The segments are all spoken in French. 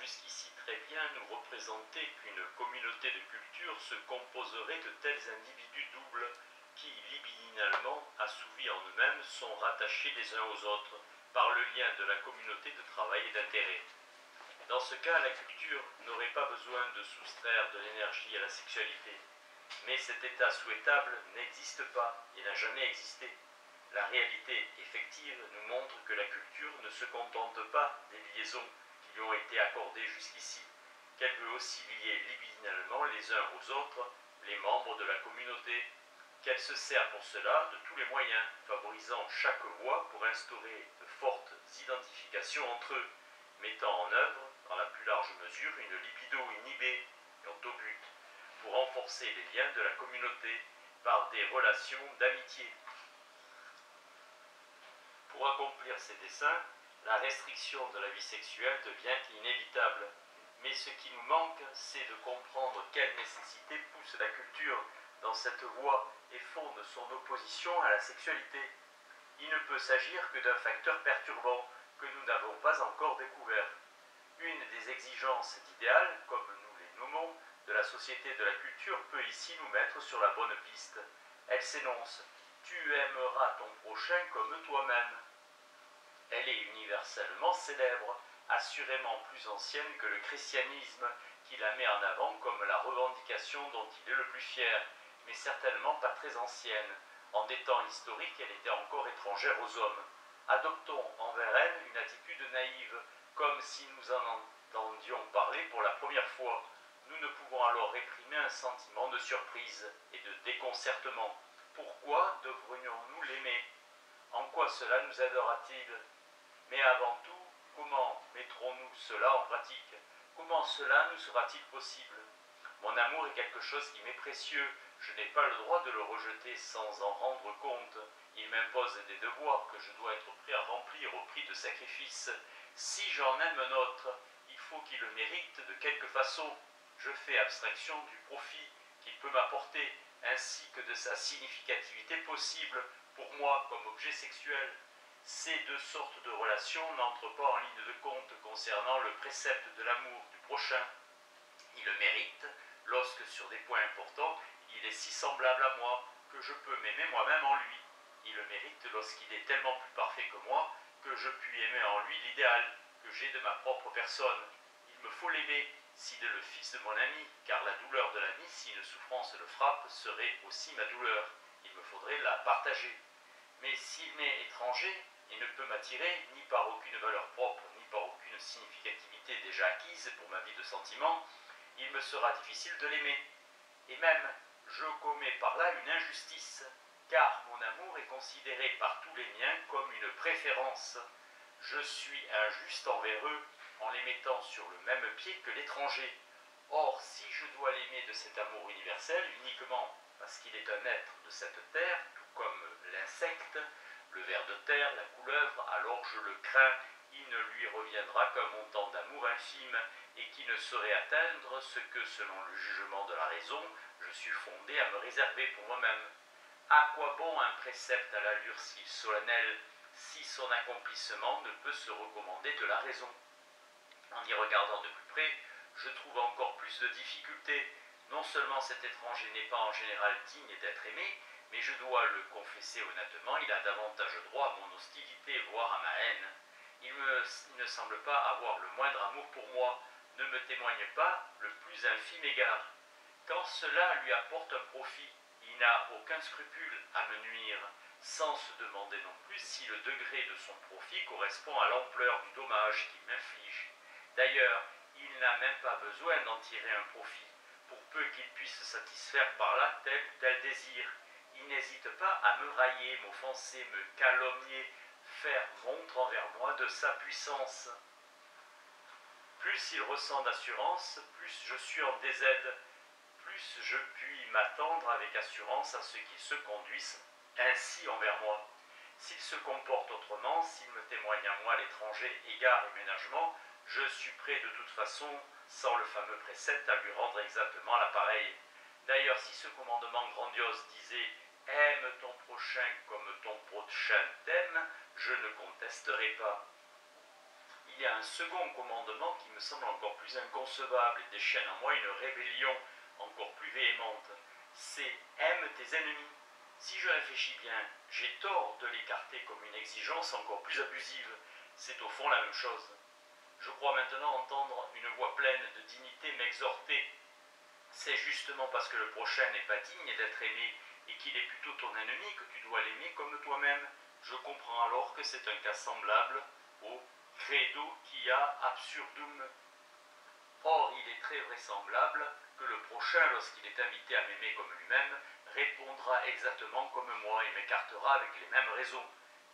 jusqu'ici très bien nous représenter qu'une communauté de culture se composerait de tels individus doubles qui, libidinalement assouvis en eux-mêmes, sont rattachés les uns aux autres par le lien de la communauté de travail et d'intérêt. Dans ce cas, la culture n'aurait pas besoin de soustraire de l'énergie à la sexualité. Mais cet état souhaitable n'existe pas et n'a jamais existé. La réalité effective nous montre que la culture ne se contente pas des liaisons qui lui ont été accordées jusqu'ici, qu'elle veut aussi lier libidinalement les uns aux autres les membres de la communauté, qu'elle se sert pour cela de tous les moyens, favorisant chaque voie pour instaurer de fortes identifications entre eux, mettant en œuvre, dans la plus large mesure, une libido inhibée quant au but, pour renforcer les liens de la communauté par des relations d'amitié. Pour accomplir ces desseins, la restriction de la vie sexuelle devient inévitable. Mais ce qui nous manque, c'est de comprendre quelle nécessité pousse la culture dans cette voie et fonde son opposition à la sexualité. Il ne peut s'agir que d'un facteur perturbant que nous n'avons pas encore découvert. Une des exigences d'idéal, comme nous les nommons, de la société de la culture peut ici nous mettre sur la bonne piste. Elle s'énonce « Tu aimeras ton prochain comme toi-même ». Elle est universellement célèbre, assurément plus ancienne que le christianisme, qui la met en avant comme la revendication dont il est le plus fier, mais certainement pas très ancienne. En des temps historiques, elle était encore étrangère aux hommes. Adoptons envers elle une attitude naïve, comme si nous en entendions parler pour la première fois. Nous ne pouvons alors réprimer un sentiment de surprise et de déconcertement. Pourquoi devrions-nous l'aimer? En quoi cela nous aidera-t-il? Mais avant tout, comment mettrons-nous cela en pratique? Comment cela nous sera-t-il possible? Mon amour est quelque chose qui m'est précieux. Je n'ai pas le droit de le rejeter sans en rendre compte. Il m'impose des devoirs que je dois être prêt à remplir au prix de sacrifices. Si j'en aime un autre, il faut qu'il le mérite de quelque façon. Je fais abstraction du profit qu'il peut m'apporter, ainsi que de sa significativité possible pour moi comme objet sexuel. Ces deux sortes de relations n'entrent pas en ligne de compte concernant le précepte de l'amour du prochain. Il le mérite lorsque, sur des points importants, il est si semblable à moi que je peux m'aimer moi-même en lui. Il le mérite lorsqu'il est tellement plus parfait que moi que je puis aimer en lui l'idéal que j'ai de ma propre personne. Il me faut l'aimer s'il est le fils de mon ami, car la douleur de l'ami, si une souffrance le frappe, serait aussi ma douleur. Il me faudrait la partager. Mais s'il m'est étranger et ne peut m'attirer ni par aucune valeur propre, ni par aucune significativité déjà acquise pour ma vie de sentiment, il me sera difficile de l'aimer. Et même, je commets par là une injustice, car mon amour est considéré par tous les miens comme une préférence. Je suis injuste envers eux en les mettant sur le même pied que l'étranger. Or, si je dois l'aimer de cet amour universel uniquement parce qu'il est un être de cette terre, tout comme l'insecte, le ver de terre, la couleuvre, alors je le crains, il ne lui reviendra qu'un montant d'amour infime et qui ne saurait atteindre ce que, selon le jugement de la raison, je suis fondé à me réserver pour moi-même. À quoi bon un précepte à l'allure si solennelle, si son accomplissement ne peut se recommander de la raison? En y regardant de plus près, je trouve encore plus de difficultés. Non seulement cet étranger n'est pas en général digne d'être aimé, mais je dois le confesser honnêtement, il a davantage droit à mon hostilité, voire à ma haine. Il ne semble pas avoir le moindre amour pour moi, ne me témoigne pas le plus infime égard. Quand cela lui apporte un profit, il n'a aucun scrupule à me nuire, sans se demander non plus si le degré de son profit correspond à l'ampleur du dommage qu'il m'inflige. D'ailleurs, il n'a même pas besoin d'en tirer un profit, pour peu qu'il puisse satisfaire par là tel ou tel désir. Il n'hésite pas à me railler, m'offenser, me calomnier, faire montre envers moi de sa puissance. Plus il ressent d'assurance, plus je suis en désaide, plus je puis m'attendre avec assurance à ce qu'il se conduise ainsi envers moi. S'il se comporte autrement, s'il me témoigne à moi l'étranger égard et ménagement, je suis prêt de toute façon, sans le fameux précepte, à lui rendre exactement l'appareil. D'ailleurs, si ce commandement grandiose disait « Aime ton prochain comme ton prochain t'aime », je ne contesterai pas. Il y a un second commandement qui me semble encore plus inconcevable et déchaîne en moi une rébellion encore plus véhémente. C'est « aime tes ennemis ». Si je réfléchis bien, j'ai tort de l'écarter comme une exigence encore plus abusive. C'est au fond la même chose. Je crois maintenant entendre une voix pleine de dignité m'exhorter. C'est justement parce que le prochain n'est pas digne d'être aimé et qu'il est plutôt ton ennemi que tu dois l'aimer comme toi-même. Je comprends alors que c'est un cas semblable au credo quia absurdum. Or, il est très vraisemblable que le prochain, lorsqu'il est invité à m'aimer comme lui-même, répondra exactement comme moi et m'écartera avec les mêmes raisons.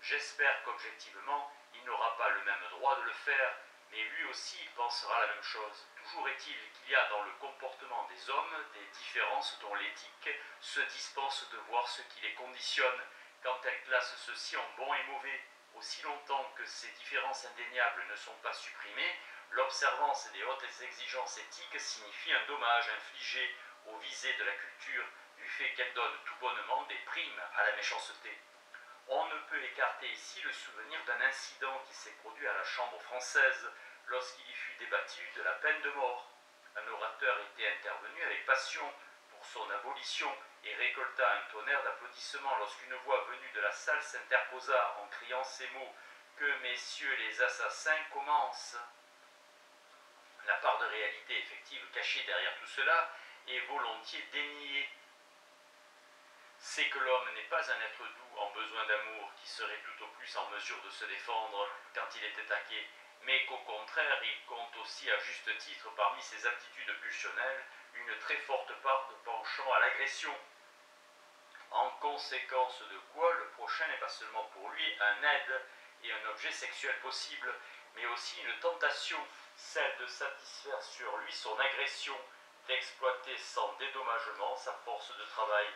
J'espère qu'objectivement, il n'aura pas le même droit de le faire, mais lui aussi il pensera la même chose. Toujours est-il qu'il y a dans le comportement des hommes des différences dont l'éthique se dispense de voir ce qui les conditionne, quand elle classe ceux-ci en bons et mauvais. Aussi longtemps que ces différences indéniables ne sont pas supprimées, l'observance des hautes exigences éthiques signifie un dommage infligé aux visées de la culture du fait qu'elle donne tout bonnement des primes à la méchanceté. On ne peut écarter ici le souvenir d'un incident qui s'est produit à la Chambre française lorsqu'il y fut débattu de la peine de mort. Un orateur était intervenu avec passion pour son abolition et récolta un tonnerre d'applaudissements lorsqu'une voix venue de la salle s'interposa en criant ces mots « Que messieurs les assassins commencent !» La part de réalité effective cachée derrière tout cela est volontiers déniée. C'est que l'homme n'est pas un être doux en besoin d'amour qui serait tout au plus en mesure de se défendre quand il est attaqué, mais qu'au contraire il compte aussi à juste titre parmi ses aptitudes pulsionnelles une très forte part de penchant à l'agression. En conséquence de quoi le prochain n'est pas seulement pour lui un aide et un objet sexuel possible, mais aussi une tentation, celle de satisfaire sur lui son agression, d'exploiter sans dédommagement sa force de travail,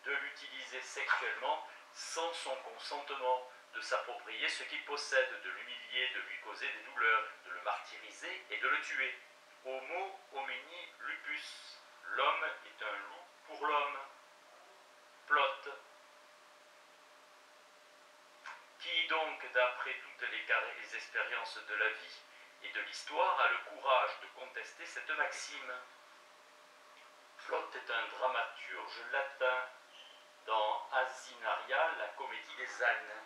de l'utiliser sexuellement sans son consentement, de s'approprier ce qu'il possède, de l'humilier, de lui causer des douleurs, de le martyriser et de le tuer. Homo homini lupus. L'homme est un loup pour l'homme. Plot. Qui donc, d'après toutes les expériences de la vie et de l'histoire, a le courage de contester cette maxime? Plot est un dramaturge latin dans Asinaria, la comédie des ânes.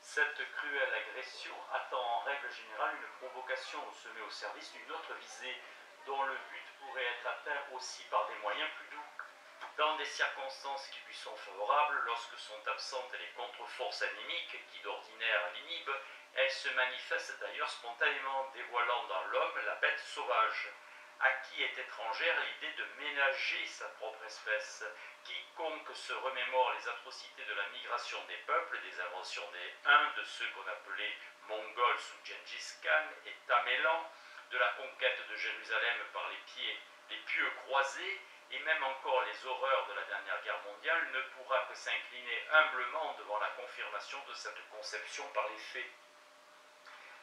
Cette cruelle agression attend en règle générale une provocation se met au service d'une autre visée, dont le but pourrait être atteint aussi par des moyens plus doux. Dans des circonstances qui lui sont favorables, lorsque sont absentes les contre-forces animiques qui d'ordinaire l'inhibent, elles se manifestent d'ailleurs spontanément, dévoilant dans l'homme la bête sauvage, à qui est étrangère l'idée de ménager sa propre espèce. Quiconque se remémore les atrocités de la migration des peuples, des inventions des Huns, de ceux qu'on appelait Mongols sous Gengis Khan et Tamerlan, de la conquête de Jérusalem par les pieux croisés, et même encore les horreurs de la dernière guerre mondiale, ne pourra que s'incliner humblement devant la confirmation de cette conception par les faits.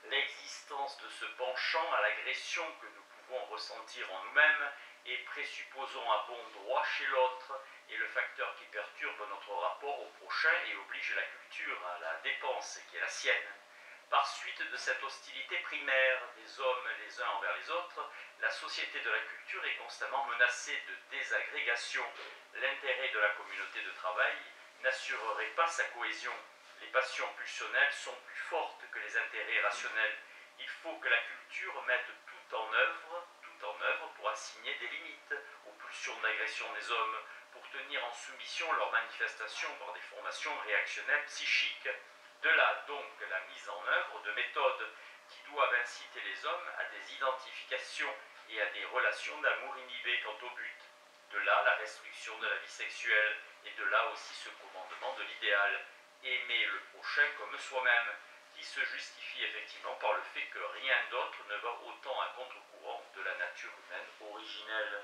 L'existence de ce penchant à l'agression que nous pouvons ressentir en nous-mêmes et présupposons à bon droit chez l'autre est le facteur qui perturbe notre rapport au prochain et oblige la culture à la dépense qui est la sienne. Par suite de cette hostilité primaire des hommes les uns envers les autres, la société de la culture est constamment menacée de désagrégation. L'intérêt de la communauté de travail n'assurerait pas sa cohésion. Les passions pulsionnelles sont plus fortes que les intérêts rationnels. Il faut que la culture mette tout en œuvre pour assigner des limites aux pulsions d'agression des hommes, pour tenir en soumission leurs manifestations par des formations réactionnelles psychiques. De là donc la mise en œuvre de méthodes qui doivent inciter les hommes à des identifications et à des relations d'amour inhibées quant au but. De là la restriction de la vie sexuelle et de là aussi ce commandement de l'idéal, aimer le prochain comme soi-même, qui se justifie effectivement par le fait que rien d'autre ne va autant à contre-courant de la nature humaine originelle.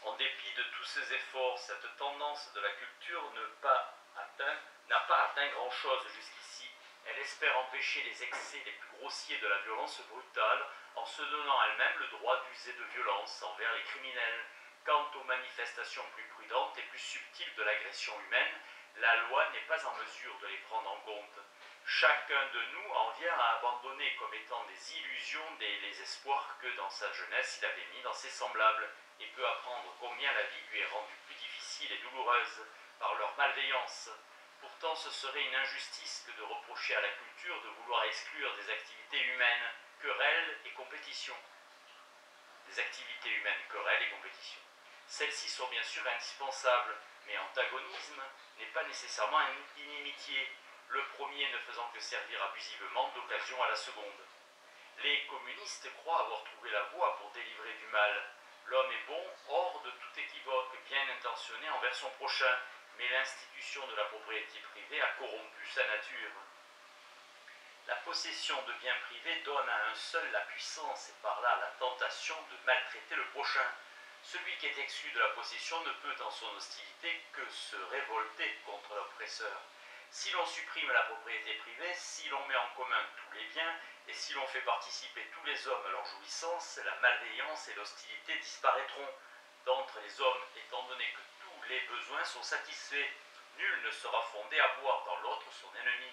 En dépit de tous ces efforts, cette tendance de la culture n'a pas atteint grand-chose jusqu'ici. Elle espère empêcher les excès les plus grossiers de la violence brutale en se donnant elle-même le droit d'user de violence envers les criminels. Quant aux manifestations plus prudentes et plus subtiles de l'agression humaine, la loi n'est pas en mesure de les prendre en compte. Chacun de nous en vient à abandonner comme étant des illusions les espoirs que dans sa jeunesse il avait mis dans ses semblables, et peut apprendre combien la vie lui est rendue plus difficile et douloureuse par leur malveillance. Pourtant, ce serait une injustice que de reprocher à la culture de vouloir exclure des activités humaines, querelles et compétitions. Des activités humaines, querelles et compétitions. Celles-ci sont bien sûr indispensables, mais antagonisme n'est pas nécessairement inimitié, le premier ne faisant que servir abusivement d'occasion à la seconde. Les communistes croient avoir trouvé la voie pour délivrer du mal. L'homme est bon, hors de tout équivoque, bien intentionné envers son prochain, mais l'institution de la propriété privée a corrompu sa nature. La possession de biens privés donne à un seul la puissance et par là la tentation de maltraiter le prochain. Celui qui est exclu de la possession ne peut dans son hostilité que se révolter contre l'oppresseur. Si l'on supprime la propriété privée, si l'on met en commun tous les biens, et si l'on fait participer tous les hommes à leur jouissance, la malveillance et l'hostilité disparaîtront d'entre les hommes, étant donné que tous les besoins sont satisfaits. Nul ne sera fondé à voir dans l'autre son ennemi.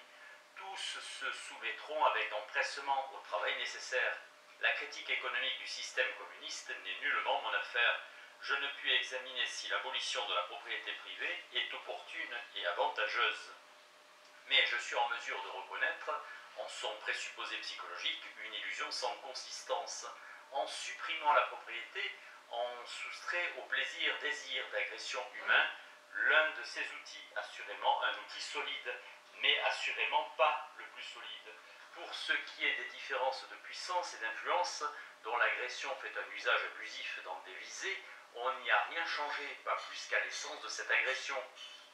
Tous se soumettront avec empressement au travail nécessaire. La critique économique du système communiste n'est nullement mon affaire. Je ne puis examiner si l'abolition de la propriété privée est opportune et avantageuse. Mais je suis en mesure de reconnaître, en son présupposé psychologique, une illusion sans consistance. En supprimant la propriété, on soustrait au plaisir, désir d'agression humain l'un de ces outils, assurément un outil solide, mais assurément pas le plus solide. Pour ce qui est des différences de puissance et d'influence, dont l'agression fait un usage abusif dans des visées, on n'y a rien changé, pas plus qu'à l'essence de cette agression.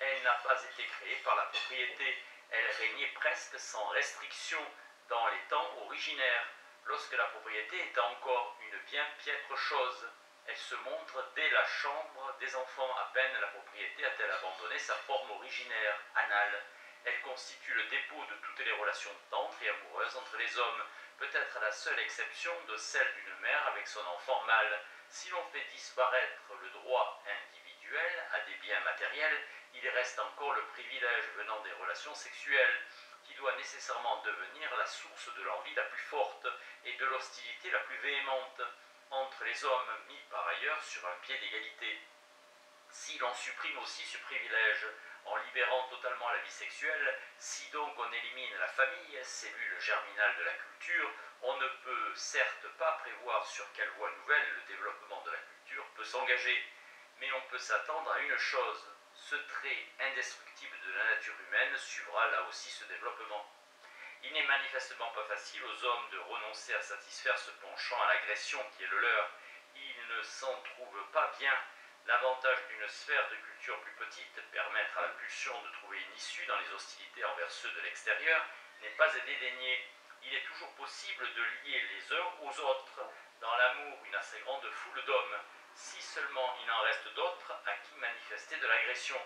Elle n'a pas été créée par la propriété, elle régnait presque sans restriction dans les temps originaires, lorsque la propriété était encore une bien piètre chose. Elle se montre dès la chambre des enfants, à peine la propriété a-t-elle abandonné sa forme originaire, anale. Elle constitue le dépôt de toutes les relations tendres et amoureuses entre les hommes, peut-être à la seule exception de celle d'une mère avec son enfant mâle. Si l'on fait disparaître le droit individuel à des biens matériels, il reste encore le privilège venant des relations sexuelles, qui doit nécessairement devenir la source de l'envie la plus forte et de l'hostilité la plus véhémente entre les hommes, mis par ailleurs sur un pied d'égalité. Si l'on supprime aussi ce privilège en libérant totalement la vie sexuelle, si donc on élimine la famille, cellule germinale de la culture, on ne peut certes pas prévoir sur quelle voie nouvelle le développement de la culture peut s'engager, mais on peut s'attendre à une chose, ce trait indestructible de la nature humaine suivra là aussi ce développement. Il n'est manifestement pas facile aux hommes de renoncer à satisfaire ce penchant à l'agression qui est le leur. Ils ne s'en trouvent pas bien. L'avantage d'une sphère de culture plus petite, permettre à la pulsion de trouver une issue dans les hostilités envers ceux de l'extérieur, n'est pas à dédaigner. Il est toujours possible de lier les uns aux autres, dans l'amour une assez grande foule d'hommes, si seulement il en reste d'autres à qui manifester de l'agression.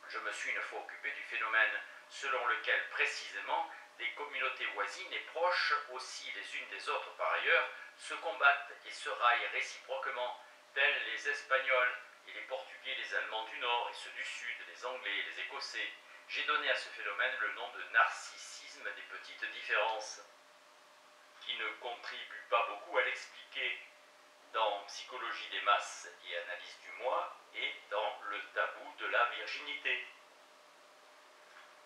Je me suis une fois occupé du phénomène selon lequel précisément des communautés voisines et proches, aussi les unes des autres par ailleurs, se combattent et se raillent réciproquement, tels les Espagnols et les Portugais, les Allemands du Nord et ceux du Sud, les Anglais et les Écossais. J'ai donné à ce phénomène le nom de narcissisme des petites différences, qui ne contribue pas beaucoup à l'expliquer dans Psychologie des masses et Analyse du moi et dans le tabou de la virginité.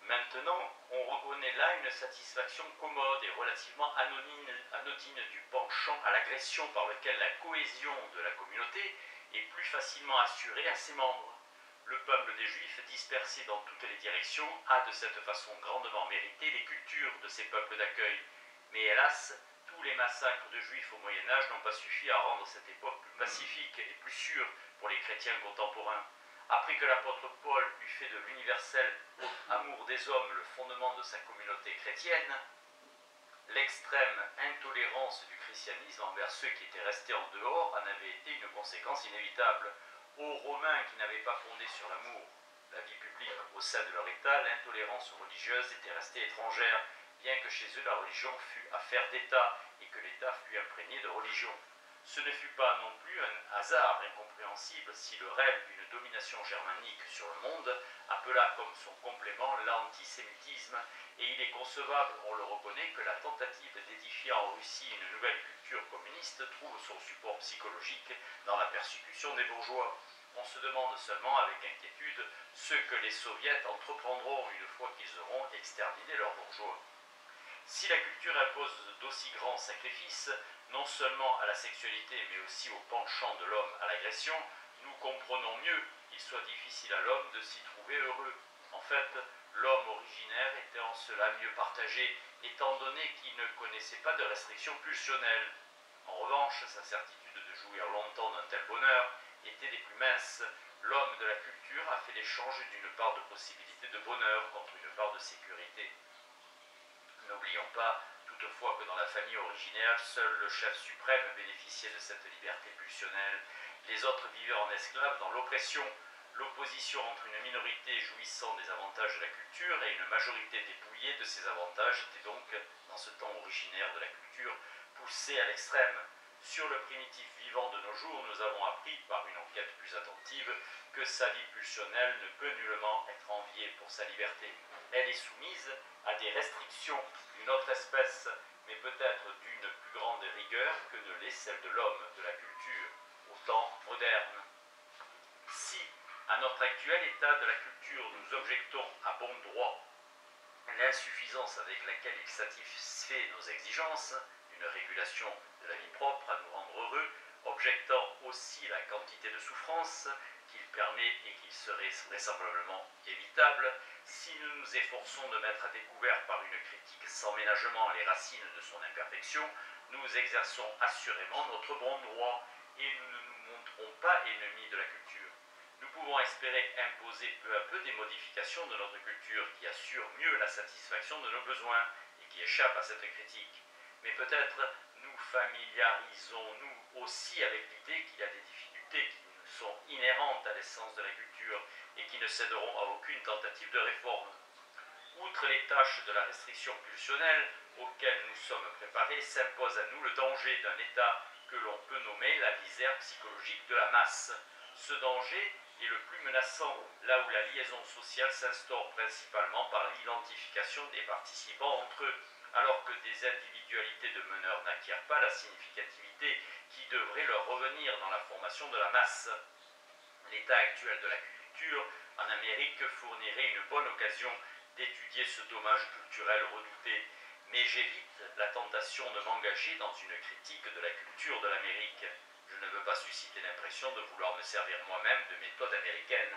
Maintenant, on reconnaît là une satisfaction commode et relativement anodine du penchant à l'agression par lequel la cohésion de la communauté est plus facilement assurée à ses membres. Le peuple des Juifs, dispersé dans toutes les directions, a de cette façon grandement mérité les cultures de ces peuples d'accueil. Mais hélas, tous les massacres de Juifs au Moyen-Âge n'ont pas suffi à rendre cette époque plus pacifique et plus sûre pour les chrétiens contemporains. Après que l'apôtre Paul eut fait de l'universel amour des hommes le fondement de sa communauté chrétienne, l'extrême intolérance du christianisme envers ceux qui étaient restés en dehors en avait été une conséquence inévitable. Aux Romains qui n'avaient pas fondé sur l'amour la vie publique au sein de leur État, l'intolérance religieuse était restée étrangère, bien que chez eux la religion fût affaire d'État et que l'État fût imprégné de religion. Ce ne fut pas non plus un hasard incompréhensible si le rêve d'une domination germanique sur le monde appela comme son complément l'antisémitisme, et il est concevable, on le reconnaît, que la tentative d'édifier en Russie une nouvelle culture communiste trouve son support psychologique dans la persécution des bourgeois. On se demande seulement avec inquiétude ce que les soviets entreprendront une fois qu'ils auront exterminé leurs bourgeois. Si la culture impose d'aussi grands sacrifices, non seulement à la sexualité mais aussi au penchant de l'homme à l'agression, nous comprenons mieux qu'il soit difficile à l'homme de s'y trouver heureux. En fait, l'homme originaire était en cela mieux partagé, étant donné qu'il ne connaissait pas de restrictions pulsionnelles. En revanche, sa certitude de jouir longtemps d'un tel bonheur était des plus minces. L'homme de la culture a fait l'échange d'une part de possibilité de bonheur contre une part de sécurité. N'oublions pas toutefois que dans la famille originaire, seul le chef suprême bénéficiait de cette liberté pulsionnelle. Les autres vivaient en esclaves dans l'oppression. L'opposition entre une minorité jouissant des avantages de la culture et une majorité dépouillée de ces avantages était donc, dans ce temps originaire de la culture, poussée à l'extrême. Sur le primitif vivant de nos jours, nous avons appris, par une enquête plus attentive, que sa vie pulsionnelle ne peut nullement être enviée pour sa liberté. Elle est soumise à des restrictions d'une autre espèce, mais peut-être d'une plus grande rigueur que ne l'est celle de l'homme de la culture, au temps moderne. Si, à notre actuel état de la culture, nous objectons à bon droit l'insuffisance avec laquelle il satisfait nos exigences, une régulation de la vie propre à nous rendre heureux, objectant aussi la quantité de souffrance qu'il permet et qu'il serait vraisemblablement évitable, si nous nous efforçons de mettre à découvert par une critique sans ménagement les racines de son imperfection, nous exerçons assurément notre bon droit et nous ne nous montrons pas ennemis de la culture. Nous pouvons espérer imposer peu à peu des modifications de notre culture qui assurent mieux la satisfaction de nos besoins et qui échappent à cette critique. Mais peut-être nous familiarisons-nous aussi avec l'idée qu'il y a des difficultés qui sont inhérentes à l'essence de la culture et qui ne céderont à aucune tentative de réforme. Outre les tâches de la restriction pulsionnelle auxquelles nous sommes préparés, s'impose à nous le danger d'un état que l'on peut nommer la misère psychologique de la masse. Ce danger est le plus menaçant là où la liaison sociale s'instaure principalement par l'identification des participants entre eux, alors que des individualités de meneurs n'acquièrent pas la significativité qui devrait leur revenir dans la formation de la masse. L'état actuel de la culture en Amérique fournirait une bonne occasion d'étudier ce dommage culturel redouté, mais j'évite la tentation de m'engager dans une critique de la culture de l'Amérique. Je ne veux pas susciter l'impression de vouloir me servir moi-même de méthode américaine.